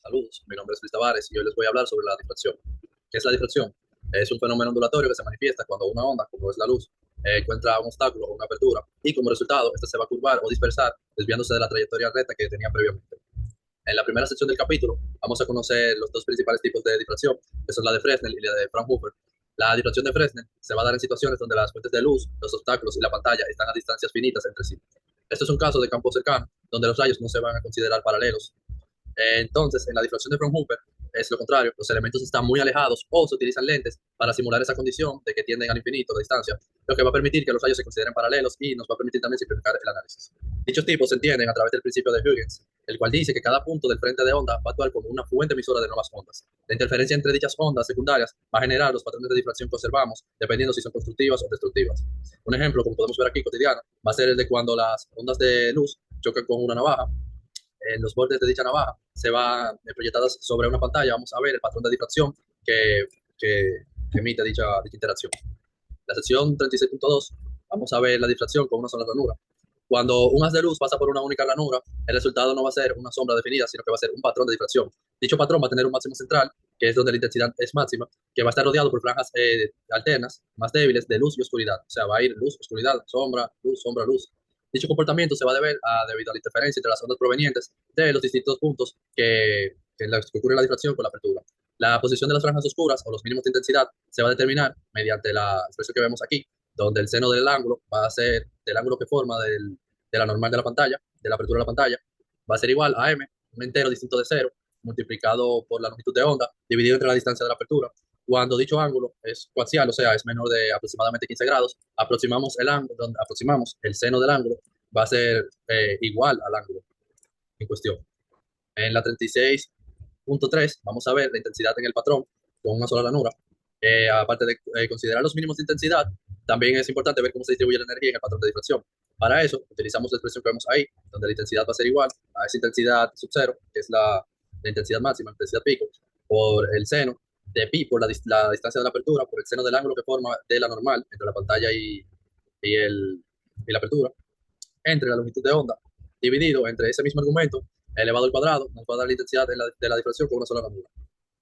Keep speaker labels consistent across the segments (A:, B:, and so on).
A: Saludos, mi nombre es Luis Tavares y hoy les voy a hablar sobre la difracción. ¿Qué es la difracción? Es un fenómeno ondulatorio que se manifiesta cuando una onda, como es la luz, encuentra un obstáculo o una apertura y como resultado, esta se va a curvar o dispersar desviándose de la trayectoria recta que tenía previamente. En la primera sección del capítulo vamos a conocer los dos principales tipos de difracción, que son la de Fresnel y la de Fraunhofer. La difracción de Fresnel se va a dar en situaciones donde las fuentes de luz, los obstáculos y la pantalla están a distancias finitas entre sí. Esto es un caso de campo cercano, donde los rayos no se van a considerar paralelos. Entonces, en la difracción de Fraunhofer es lo contrario, los elementos están muy alejados o se utilizan lentes para simular esa condición de que tienden al infinito de distancia, lo que va a permitir que los rayos se consideren paralelos y nos va a permitir también simplificar el análisis. Dichos tipos se entienden a través del principio de Huygens, el cual dice que cada punto del frente de onda va a actuar como una fuente emisora de nuevas ondas. La interferencia entre dichas ondas secundarias va a generar los patrones de difracción que observamos, dependiendo si son constructivas o destructivas. Un ejemplo, como podemos ver aquí cotidiano, va a ser el de cuando las ondas de luz chocan con una navaja. En los bordes de dicha navaja se van proyectadas sobre una pantalla. Vamos a ver el patrón de difracción que emite dicha interacción. La sección 36.2, vamos a ver la difracción con una sola ranura. Cuando un haz de luz pasa por una única ranura, el resultado no va a ser una sombra definida, sino que va a ser un patrón de difracción. Dicho patrón va a tener un máximo central, que es donde la intensidad es máxima, que va a estar rodeado por franjas alternas, más débiles, de luz y oscuridad. O sea, va a ir luz, oscuridad, sombra, luz, sombra, luz. Dicho comportamiento se va a deber debido a la interferencia entre las ondas provenientes de los distintos puntos que ocurre la difracción con la apertura. La posición de las franjas oscuras o los mínimos de intensidad se va a determinar mediante la expresión que vemos aquí, donde el seno del ángulo va a ser del ángulo que forma de la normal de la pantalla, de la apertura de la pantalla, va a ser igual a m, un entero distinto de cero, multiplicado por la longitud de onda, dividido entre la distancia de la apertura. Cuando dicho ángulo es coaxial, o sea, es menor de aproximadamente 15 grados, aproximamos el ángulo, donde aproximamos el seno del ángulo, va a ser igual al ángulo en cuestión. En la 36.3 vamos a ver la intensidad en el patrón con una sola ranura. Aparte de considerar los mínimos de intensidad, también es importante ver cómo se distribuye la energía en el patrón de difracción. Para eso, utilizamos la expresión que vemos ahí, donde la intensidad va a ser igual a esa intensidad sub cero, que es la intensidad máxima, la intensidad pico, por el seno de pi, por la distancia de la apertura, por el seno del ángulo que forma de la normal entre la pantalla y, el, y la apertura, entre la longitud de onda, dividido entre ese mismo argumento, elevado al cuadrado, nos va a dar la intensidad de la difracción con una sola ranura.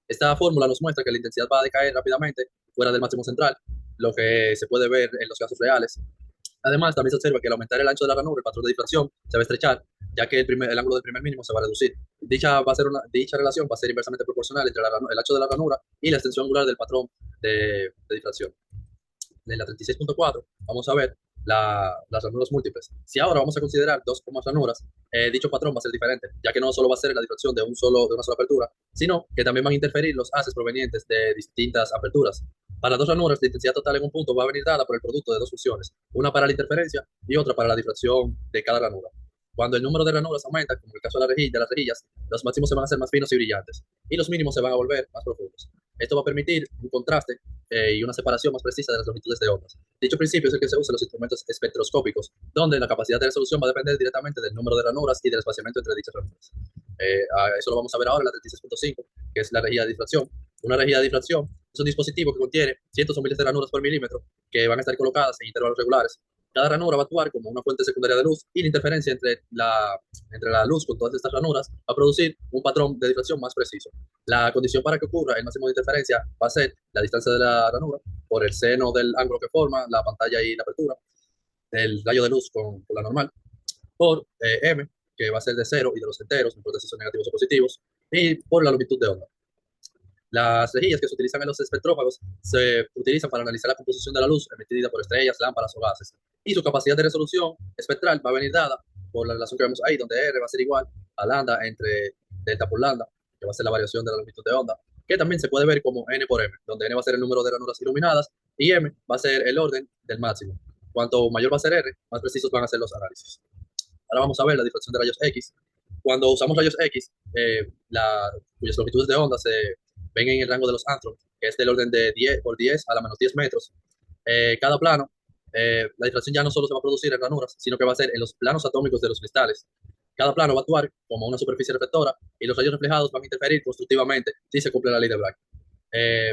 A: Esta fórmula nos muestra que la intensidad va a decaer rápidamente fuera del máximo central, lo que se puede ver en los casos reales. Además, también se observa que al aumentar el ancho de la ranura, el patrón de difracción se va a estrechar, ya que el ángulo del primer mínimo se va a reducir. Dicha relación va a ser inversamente proporcional entre el ancho de la ranura y la extensión angular del patrón de difracción. En la 36.4 vamos a ver las ranuras múltiples. Si ahora vamos a considerar dos ranuras, dicho patrón va a ser diferente, ya que no solo va a ser la difracción de una sola apertura, sino que también van a interferir los haces provenientes de distintas aperturas. Para dos ranuras, la intensidad total en un punto va a venir dada por el producto de dos funciones, una para la interferencia y otra para la difracción de cada ranura. Cuando el número de ranuras aumenta, como en el caso de las rejillas, los máximos se van a hacer más finos y brillantes, y los mínimos se van a volver más profundos. Esto va a permitir un contraste y una separación más precisa de las longitudes de ondas. Dicho principio es el que se usa en los instrumentos espectroscópicos, donde la capacidad de resolución va a depender directamente del número de ranuras y del espaciamiento entre dichas ranuras. Eso lo vamos a ver ahora en la 36.5, que es la rejilla de difracción. Una rejilla de difracción es un dispositivo que contiene cientos o miles de ranuras por milímetro que van a estar colocadas en intervalos regulares. Cada ranura va a actuar como una fuente secundaria de luz y la interferencia entre la luz con todas estas ranuras va a producir un patrón de difracción más preciso. La condición para que ocurra el máximo de interferencia va a ser la distancia de la ranura por el seno del ángulo que forma la pantalla y la apertura, el rayo de luz con la normal, por m, que va a ser de cero y de los enteros, no importa si son negativos o positivos, y por la longitud de onda. Las rejillas que se utilizan en los espectrófagos se utilizan para analizar la composición de la luz emitida por estrellas, lámparas o gases. Y su capacidad de resolución espectral va a venir dada por la relación que vemos ahí, donde R va a ser igual a lambda entre delta por lambda, que va a ser la variación de la longitud de onda, que también se puede ver como N por M, donde N va a ser el número de ranuras iluminadas y M va a ser el orden del máximo. Cuanto mayor va a ser R, más precisos van a ser los análisis. Ahora vamos a ver la difracción de rayos X. Cuando usamos rayos X, cuyas longitudes de onda se ven en el rango de los átomos, que es del orden de 10 por 10 a la menos 10 metros, cada plano, la difracción ya no solo se va a producir en ranuras, sino que va a ser en los planos atómicos de los cristales. Cada plano va a actuar como una superficie reflectora y los rayos reflejados van a interferir constructivamente si se cumple la ley de Bragg.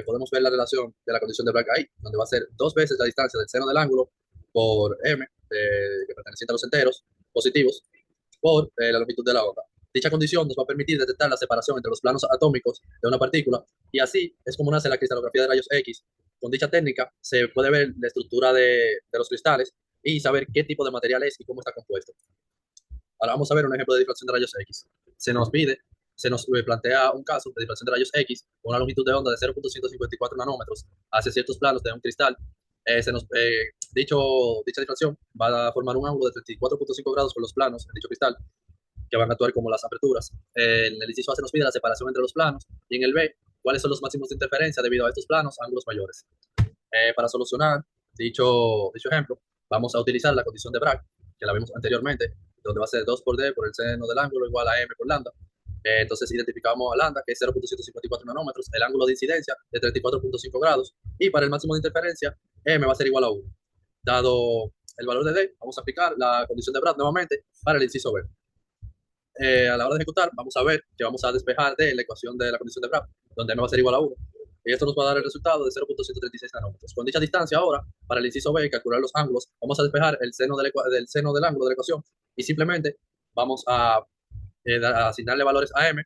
A: Podemos ver la relación de la condición de Bragg ahí, donde va a ser dos veces la distancia del seno del ángulo por m, que perteneciente a los enteros positivos, por la longitud de la onda. Dicha condición nos va a permitir detectar la separación entre los planos atómicos de una partícula y así es como nace la cristalografía de rayos X. Con dicha técnica se puede ver la estructura de los cristales y saber qué tipo de material es y cómo está compuesto. Ahora vamos a ver un ejemplo de difracción de rayos X. Se nos plantea un caso de difracción de rayos X con una longitud de onda de 0.154 nanómetros hacia ciertos planos de un cristal. Dicha difracción va a formar un ángulo de 34.5 grados con los planos en dicho cristal, que van a actuar como las aperturas. En el inciso A se nos pide la separación entre los planos y en el B, cuáles son los máximos de interferencia debido a estos planos, ángulos mayores. Para solucionar dicho ejemplo, vamos a utilizar la condición de Bragg, que la vimos anteriormente, donde va a ser 2 por D por el seno del ángulo igual a M por lambda. Entonces identificamos a lambda, que es 0.154 nanómetros, el ángulo de incidencia de 34.5 grados, y para el máximo de interferencia, M va a ser igual a 1. Dado el valor de D, vamos a aplicar la condición de Bragg nuevamente para el inciso B. A la hora de ejecutar, vamos a ver que vamos a despejar de la ecuación de la condición de Bragg, donde M va a ser igual a 1. Y esto nos va a dar el resultado de 0.136 nanómetros. Con dicha distancia ahora, para el inciso B, calcular los ángulos, vamos a despejar el seno del seno del ángulo de la ecuación y simplemente vamos a asignarle valores a M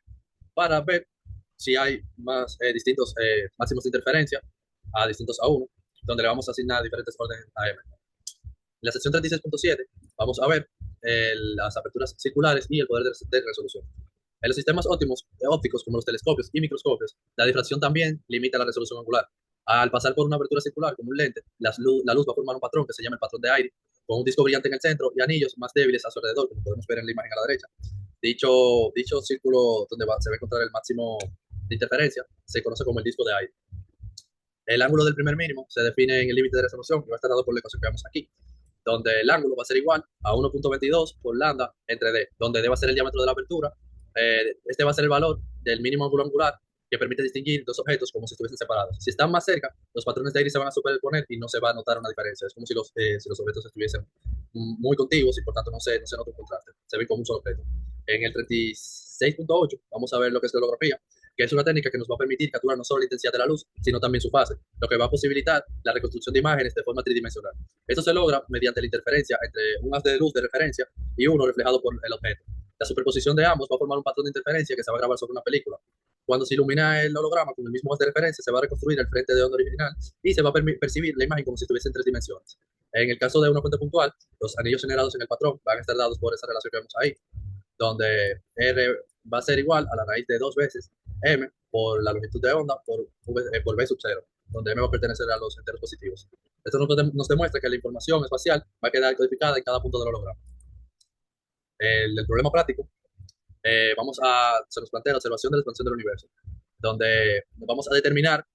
A: para ver si hay más distintos máximos de interferencia a distintos a 1, donde le vamos a asignar diferentes órdenes a M. En la sección 36.7 vamos a ver las aperturas circulares y el poder de resolución. En los sistemas ópticos como los telescopios y microscopios, la difracción también limita la resolución angular. Al pasar por una apertura circular como un lente, la luz va a formar un patrón que se llama el patrón de Airy, con un disco brillante en el centro y anillos más débiles a su alrededor, como podemos ver en la imagen a la derecha. Dicho círculo donde se va a encontrar el máximo de interferencia se conoce como el disco de Airy. El ángulo del primer mínimo se define en el límite de resolución, que va a estar dado por la ecuación que vemos aquí, donde el ángulo va a ser igual a 1.22 por lambda entre D, donde D va a ser el diámetro de la apertura. Este va a ser el valor del mínimo ángulo angular que permite distinguir dos objetos como si estuviesen separados. Si están más cerca, los patrones de Airy se van a superponer y no se va a notar una diferencia. Es como si los objetos estuviesen muy contiguos y por tanto no se nota un contraste. Se ven como un solo objeto. En el 36.8 vamos a ver lo que es la holografía, que es una técnica que nos va a permitir capturar no solo la intensidad de la luz, sino también su fase, lo que va a posibilitar la reconstrucción de imágenes de forma tridimensional. Esto se logra mediante la interferencia entre un haz de luz de referencia y uno reflejado por el objeto. La superposición de ambos va a formar un patrón de interferencia que se va a grabar sobre una película. Cuando se ilumina el holograma con el mismo haz de referencia, se va a reconstruir el frente de onda original y se va a percibir la imagen como si estuviese en 3 dimensiones. En el caso de una fuente puntual, los anillos generados en el patrón van a estar dados por esa relación que vemos ahí, donde R va a ser igual a la raíz de 2 veces M por la longitud de onda por B sub 0, donde M va a pertenecer a los enteros positivos. Esto nos demuestra que la información espacial va a quedar codificada en cada punto del holograma. El problema práctico, se nos plantea la observación de la expansión del universo, donde vamos a determinar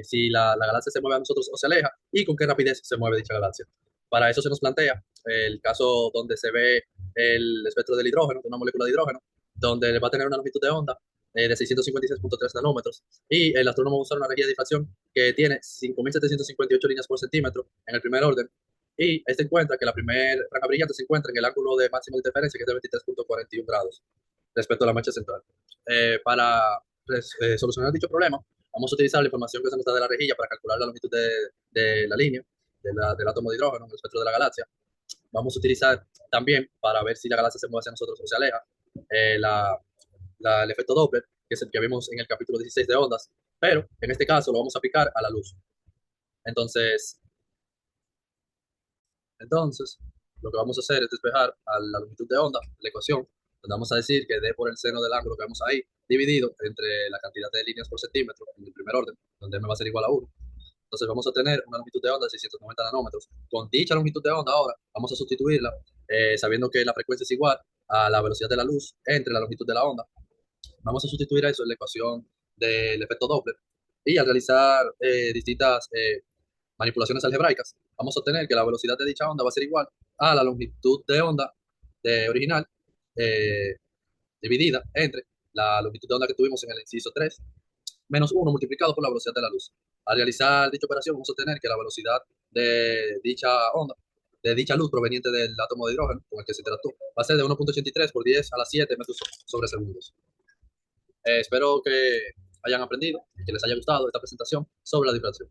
A: si la galaxia se mueve a nosotros o se aleja y con qué rapidez se mueve dicha galaxia. Para eso se nos plantea el caso donde se ve el espectro del hidrógeno, de una molécula de hidrógeno, donde va a tener una longitud de onda de 656.3 nanómetros y el astrónomo va a usar una rejilla de difracción que tiene 5.758 líneas por centímetro en el primer orden, y este encuentra que la primera franja brillante se encuentra en el ángulo de máxima de interferencia, que es de 23.41 grados respecto a la mancha central. Para solucionar dicho problema, vamos a utilizar la información que se nos da de la rejilla para calcular la longitud de la línea del átomo de hidrógeno en el espectro de la galaxia. Vamos a utilizar también, para ver si la galaxia se mueve hacia nosotros o se aleja, el efecto Doppler, que es el que vimos en el capítulo 16 de ondas, pero en este caso lo vamos a aplicar a la luz. Entonces, lo que vamos a hacer es despejar a la longitud de onda la ecuación, donde vamos a decir que D por el seno del ángulo que vemos ahí, dividido entre la cantidad de líneas por centímetro en el primer orden, donde M va a ser igual a 1. Entonces vamos a tener una longitud de onda de 690 nanómetros. Con dicha longitud de onda ahora vamos a sustituirla, sabiendo que la frecuencia es igual a la velocidad de la luz entre la longitud de la onda. Vamos a sustituir eso en la ecuación del efecto Doppler. Y al realizar distintas manipulaciones algebraicas, vamos a obtener que la velocidad de dicha onda va a ser igual a la longitud de onda original dividida entre la longitud de onda que tuvimos en el inciso 3 menos 1 multiplicado por la velocidad de la luz. Al realizar dicha operación vamos a obtener que la velocidad de dicha onda, de dicha luz proveniente del átomo de hidrógeno con el que se interactúa, va a ser de 1.83 por 10 a la 7 metros sobre segundos. Espero que hayan aprendido y que les haya gustado esta presentación sobre la difracción.